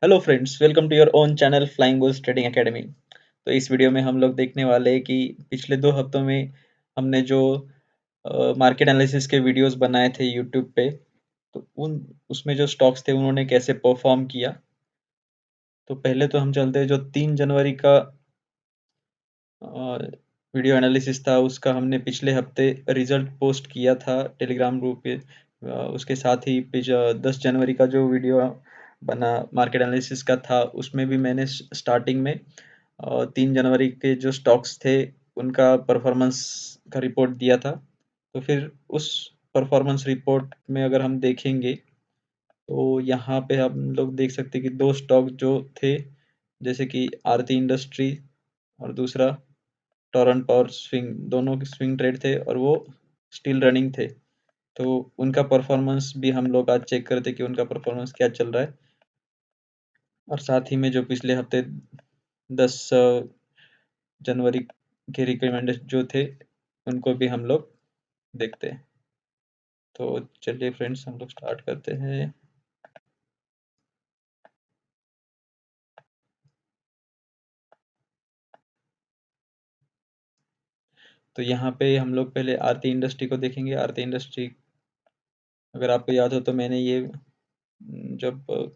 Hello friends, welcome to your own channel Flying Bulls Trading Academy. तो इस video में हम लोग देखने वाले हैं कि पिछले 2 हफ्तों में हमने जो मार्केट एनालिसिस के वीडियोस बनाए थे यूट्यूब पे, तो उन उसमें जो स्टॉक्स थे उन्होंने कैसे परफॉर्म किया। तो पहले तो हम चलते हैं, जो 3 जनवरी का वीडियो एनालिसिस था उसका हमने पिछले हफ्ते रिजल्ट पोस्ट किया था टेलीग्राम ग्रुप पे। उसके साथ ही 10 जनवरी का जो वीडियो बना मार्केट एनालिसिस का था, उसमें भी मैंने स्टार्टिंग में 3 जनवरी के जो स्टॉक्स थे उनका परफॉर्मेंस का रिपोर्ट दिया था। तो फिर उस परफॉर्मेंस रिपोर्ट में अगर हम देखेंगे तो यहाँ पे हम लोग देख सकते हैं कि 2 स्टॉक जो थे, जैसे कि आरती इंडस्ट्री और दूसरा टोरेंट पावर स्विंग, दोनों के स्विंग ट्रेड थे और वो स्टिल रनिंग थे। तो उनका परफॉर्मेंस भी हम लोग आज चेक करते कि उनका परफॉर्मेंस क्या चल रहा है। और साथ ही में जो पिछले हफ्ते 10 जनवरी के रिकमेंडेड जो थे उनको भी हम लोग देखते हैं। तो चलिए फ्रेंड्स, हम लोग स्टार्ट करते हैं। तो यहाँ पे हम लोग पहले आरती इंडस्ट्री को देखेंगे। आरती इंडस्ट्री, अगर आपको याद हो तो मैंने ये जब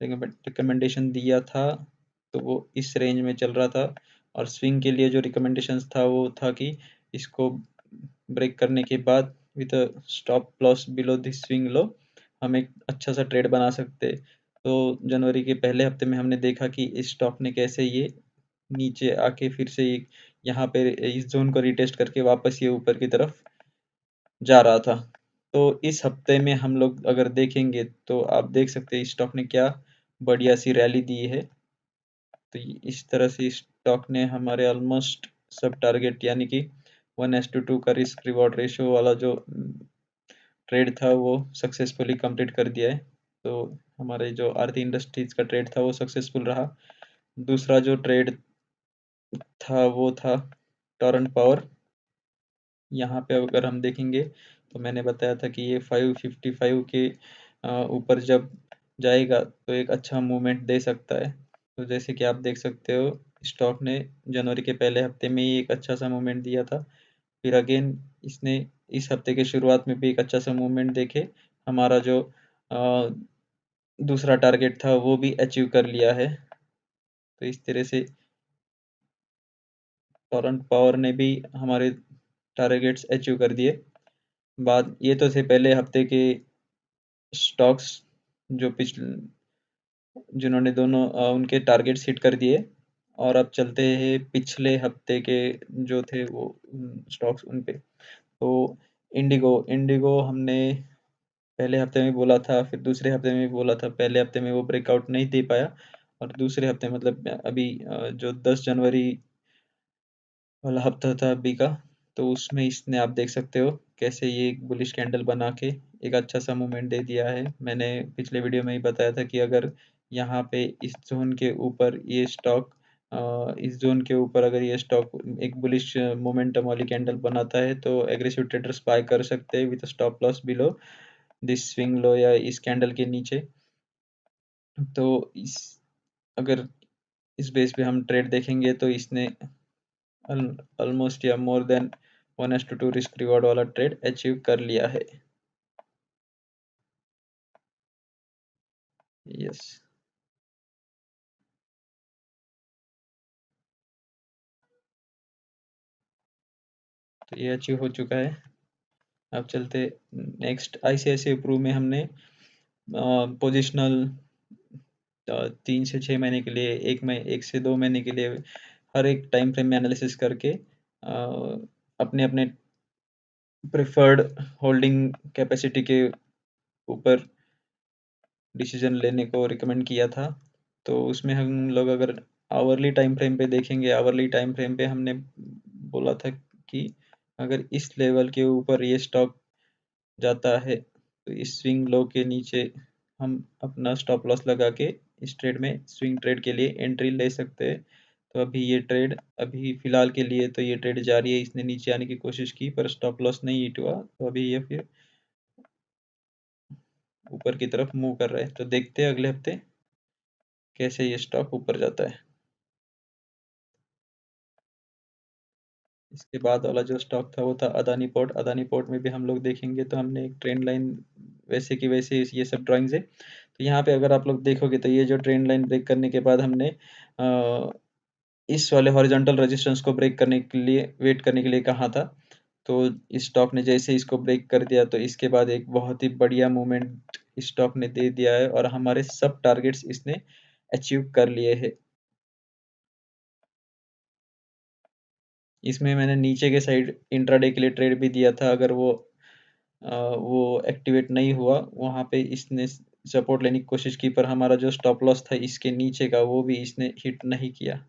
रिकमेंडेशन दिया था तो वो इस रेंज में चल रहा था। और स्विंग के लिए जो रिकमेंडेशंस था वो था कि इसको ब्रेक करने के बाद with stop loss below this swing low हम एक अच्छा सा ट्रेड बना सकते। तो जनवरी के पहले हफ्ते में हमने देखा कि इस स्टॉक ने कैसे ये नीचे आके फिर से यहाँ पे इस जोन को रिटेस्ट करके वापस ये ऊपर की तरफ जा रहा था। तो इस हफ्ते में हम लोग अगर देखेंगे तो आप देख सकते हैं इस स्टॉक ने क्या बढ़िया सी रैली दी है। तो इस तरह से इस स्टॉक ने हमारे ऑलमोस्ट सब टारगेट, यानी कि 1:2 का रिस्क रिवॉर्ड रेशियो वाला जो ट्रेड था वो सक्सेसफुली कंप्लीट कर दिया है। तो हमारे जो आरती इंडस्ट्रीज का ट्रेड था वो सक्सेसफुल रहा। दूसरा जो ट्रेड था वो था टोरेंट पावर। यहाँ पे अगर हम देखेंगे तो मैंने बताया था कि ये 555 के ऊपर जब जाएगा तो एक अच्छा मूवमेंट दे सकता है। तो जैसे कि आप देख सकते हो, स्टॉक ने जनवरी के पहले हफ्ते में ही एक अच्छा सा मूवमेंट दिया था। फिर अगेन इसने इस हफ्ते के शुरुआत में भी एक अच्छा सा मूवमेंट देके हमारा जो अ, दूसरा टारगेट था वो भी अचीव कर लिया है। तो इस तरह से टोरेंट पावर ने भी हमारे टारगेट्स अचीव कर दिए। बाद ये तो थे पहले हफ्ते के स्टॉक्स जो पिछले जिन्होंने दोनों उनके टारगेट्स हिट कर दिए। और अब चलते हैं पिछले हफ्ते के जो थे वो स्टॉक्स उन पे। तो इंडिगो इंडिगो हमने पहले हफ्ते में बोला था, फिर दूसरे हफ्ते में भी बोला था। पहले हफ्ते में वो ब्रेकआउट नहीं दे पाया और दूसरे हफ्ते मतलब अभी जो 10 जनवरी वाला हफ्ता था अभी का, तो उसमें इसने आप देख सकते हो कैसे ये एक बुलिश कैंडल बना के एक अच्छा सा मूवमेंट दे दिया है। मैंने पिछले वीडियो में ही बताया था कि अगर यहाँ पे इस जोन के ऊपर ये स्टॉक इस जोन के ऊपर अगर ये स्टॉक एक बुलिश मोमेंटम वाली कैंडल बनाता है तो एग्रेसिव ट्रेडर्स बाय कर सकते हैं with stop loss below this swing low या इस कैंडल के नीचे। तो इस अगर इस बेस पे हम ट्रेड देखेंगे तो इसने ऑलमोस्ट या मोर देन 1:2 रिस्क रिवॉर्ड वाला ट्रेड अचीव कर लिया है। यस, तो ये अचीव हो चुका है। अब चलते नेक्स्ट आईसीआईसीआई प्रू में हमने पोजिशनल 3 से 6 महीने के लिए, 1 से 2 महीने के लिए हर एक टाइम फ्रेम में एनालिसिस करके अपने अपने प्रेफर्ड होल्डिंग कैपेसिटी के ऊपर डिसीजन लेने को रिकमेंड किया था। तो उसमें हम लोग अगर आवरली टाइम फ्रेम पे देखेंगे, आवरली टाइम फ्रेम पे हमने बोला था कि अगर इस लेवल के ऊपर ये स्टॉक जाता है तो इस स्विंग लो के नीचे हम अपना स्टॉप लॉस लगा के इस ट्रेड में स्विंग ट्रेड के लिए एंट्री ले सकते हैं। तो अभी ये ट्रेड, अभी फिलहाल के लिए तो ये ट्रेड जारी है। इसने नीचे आने की कोशिश की पर स्टॉप लॉस नहीं हिट हुआ, तो अभी ये फिर ऊपर की तरफ मूव कर रहा है। तो देखते हैं अगले हफ्ते कैसे ये स्टॉक ऊपर जाता है। इसके बाद वाला जो स्टॉक था वो था अदानी पोर्ट। अदानी पोर्ट में भी हम लोग देखेंगे तो हमने एक ट्रेंड लाइन वैसे की वैसे ये सब ड्राइंग्स है। तो यहाँ पे अगर आप लोग देखोगे तो ये जो ट्रेंड लाइन ब्रेक करने के बाद हमने इस वाले हॉरिजॉन्टल रेजिस्टेंस को ब्रेक करने के लिए वेट करने के लिए कहा था। तो इस स्टॉक ने जैसे इसको ब्रेक कर दिया तो इसके बाद एक बहुत ही बढ़िया मूवमेंट स्टॉक ने दे दिया है और हमारे सब टारगेट्स इसने अचीव कर लिए हैं। इसमें मैंने नीचे के साइड इंट्राडे के लिए ट्रेड भी दिया था। अगर वो एक्टिवेट नहीं हुआ, वहाँ पे इसने सपोर्ट लेने की कोशिश की, पर हमारा जो स्टॉप लॉस था इसके नीचे का वो भी इसने हिट नहीं किया।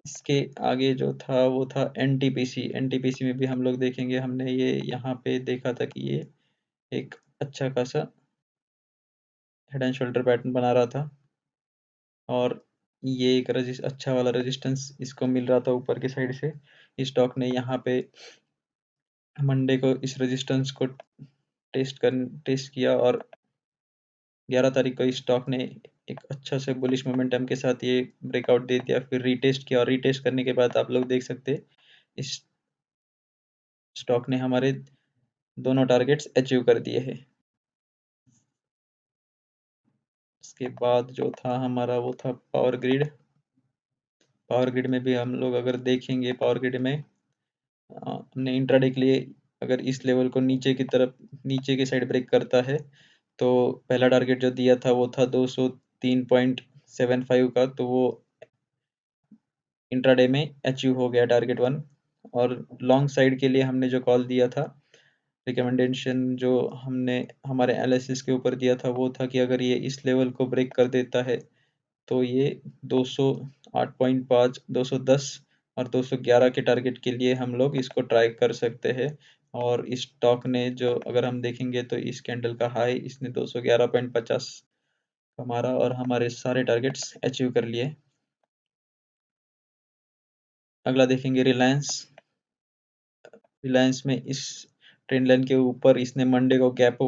इसके आगे जो था वो था एनटीपीसी। एनटीपीसी में भी हम लोग देखेंगे, हमने ये यहाँ पे देखा था कि ये एक अच्छा खासा हेड एंड शोल्डर पैटर्न बना रहा था और ये एक अच्छा वाला रेजिस्टेंस इसको मिल रहा था ऊपर की साइड से। स्टॉक ने यहाँ पे मंडे को इस रेजिस्टेंस को टेस्ट किया और 11 तारीख को इस स्टॉक ने एक अच्छा से बुलिश मोमेंटम के साथ ये ब्रेकआउट दे दिया, फिर रीटेस्ट किया और रीटेस्ट करने के बाद आप लोग देख सकते हैं इस स्टॉक ने हमारे दोनों टारगेट्स अचीव कर दिए हैं। इसके बाद जो था हमारा वो था पावर ग्रिड। पावर ग्रिड में भी हम लोग अगर देखेंगे, पावर ग्रिड में हमने इंट्राडे के लिए अगर इस लेवल को नीचे की तरफ नीचे की साइड ब्रेक करता है तो पहला टारगेट जो दिया था वो था 203.75 का, तो वो इंट्राडे में अचीव हो गया टारगेट 1। और लॉन्ग साइड के लिए हमने जो कॉल दिया था, रिकमेंडेशन जो हमने हमारे एनालिसिस के ऊपर दिया था वो था कि अगर ये इस लेवल को ब्रेक कर देता है तो ये 208.5, 210 और 211 के टारगेट के लिए हम लोग इसको ट्राई कर सकते हैं। और इस स्टॉक ने जो अगर हम देखेंगे तो इस कैंडल का हाई इसने 211.50 हमारा और हमारे सारे टारगेट्स अचीव कर लिए। अगला देखेंगे रिलायंस। रिलायंस में इस ट्रेंड लाइन के ऊपर इसने मंडे को गैप अप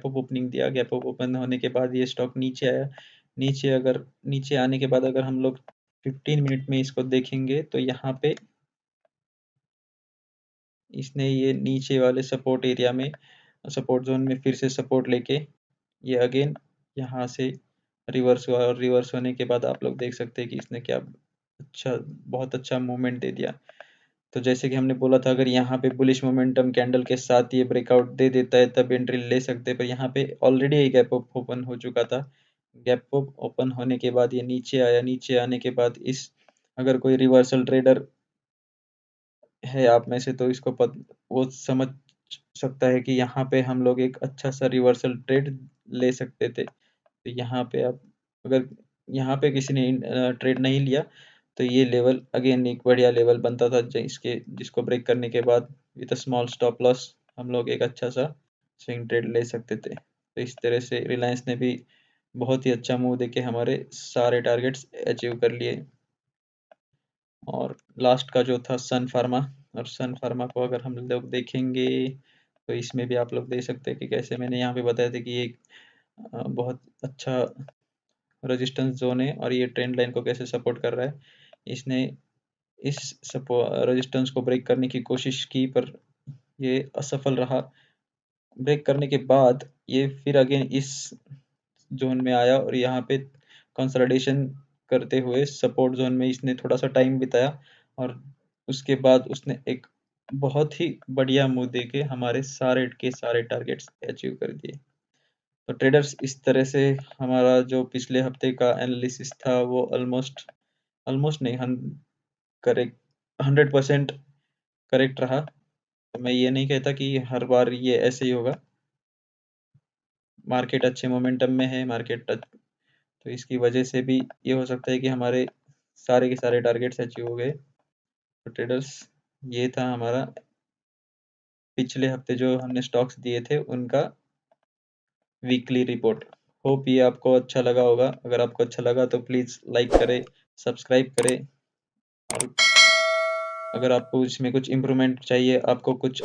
ओपनिंग दिया। गैप अप ओपन होने के बाद ये स्टॉक नीचे आया। नीचे आने के बाद अगर हम लोग 15 मिनट में इसको देखेंगे तो यहाँ पे इसने ये नीचे वाले सपोर्ट एरिया में सपोर्ट जोन में फिर से सपोर्ट लेके ये अगेन यहाँ से रिवर्स हुआ और रिवर्स होने के बाद आप लोग देख सकते हैं कि इसने क्या बहुत अच्छा मूवमेंट दे दिया। तो जैसे कि हमने बोला था अगर यहाँ पे बुलिश मोमेंटम कैंडल के साथ ये ब्रेकआउट दे देता है तब एंट्री ले सकते हैं, पर यहाँ पे ऑलरेडी एक गैप अप ओपन हो चुका था। गैप अप ओपन होने के बाद ये नीचे आया। नीचे आने के बाद इस अगर कोई रिवर्सल ट्रेडर है आप में से तो वो समझ सकता है कि यहाँ पे हम लोग एक अच्छा सा रिवर्सल ट्रेड ले सकते थे। तो यहाँ पे आप अगर यहाँ पे किसी ने ट्रेड नहीं लिया तो ये लेवल अगेन एक बढ़िया लेवल बनता था जिसको ब्रेक करने के बाद with a small stop loss हम लोग एक अच्छा सा स्विंग ट्रेड ले सकते थे। तो इस तरह से रिलायंस ने भी बहुत ही अच्छा मूव देके हमारे सारे टारगेट्स अचीव कर लिए। और लास्ट का जो था सन फार्मा, और सन फार्मा को अगर हम लोग देखेंगे तो इसमें भी आप लोग देख सकते हैं कि कैसे मैंने यहाँ पे बताया था कि एक बहुत अच्छा रेजिस्टेंस जोन है और ये ट्रेंड लाइन को कैसे सपोर्ट कर रहा है। इसने इस रेजिस्टेंस को ब्रेक करने की कोशिश की पर ये असफल रहा। ब्रेक करने के बाद ये फिर अगेन इस जोन में आया और यहाँ पे कंसोलिडेशन करते हुए सपोर्ट जोन में इसने थोड़ा सा टाइम बिताया और उसके बाद उसने एक बहुत ही बढ़िया मूव देके हमारे सारे के सारे टारगेट्स अचीव कर दिए। तो ट्रेडर्स इस तरह से हमारा जो पिछले हफ्ते का एनालिसिस था वो ऑलमोस्ट ऑलमोस्ट नहीं हन करेक्ट 100% करेक्ट रहा। तो मैं ये नहीं कहता कि हर बार ये ऐसे ही होगा। मार्केट अच्छे मोमेंटम में है, तो इसकी वजह से भी ये हो सकता है कि हमारे सारे के सारे टारगेट्स अचीव हो गए। तो ट्रेडर्स ये था हमारा पिछले हफ्ते जो हमने स्टॉक्स दिए थे उनका वीकली रिपोर्ट। होप ये आपको अच्छा लगा होगा। अगर आपको अच्छा लगा तो प्लीज़ लाइक करें, सब्सक्राइब करें और अगर आपको इसमें कुछ इम्प्रूवमेंट चाहिए, आपको कुछ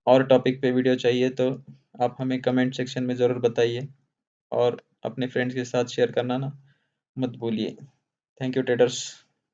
और टॉपिक पे वीडियो चाहिए तो आप हमें कमेंट सेक्शन में ज़रूर बताइए और अपने फ्रेंड्स के साथ शेयर करना ना मत भूलिए। Thank you traders.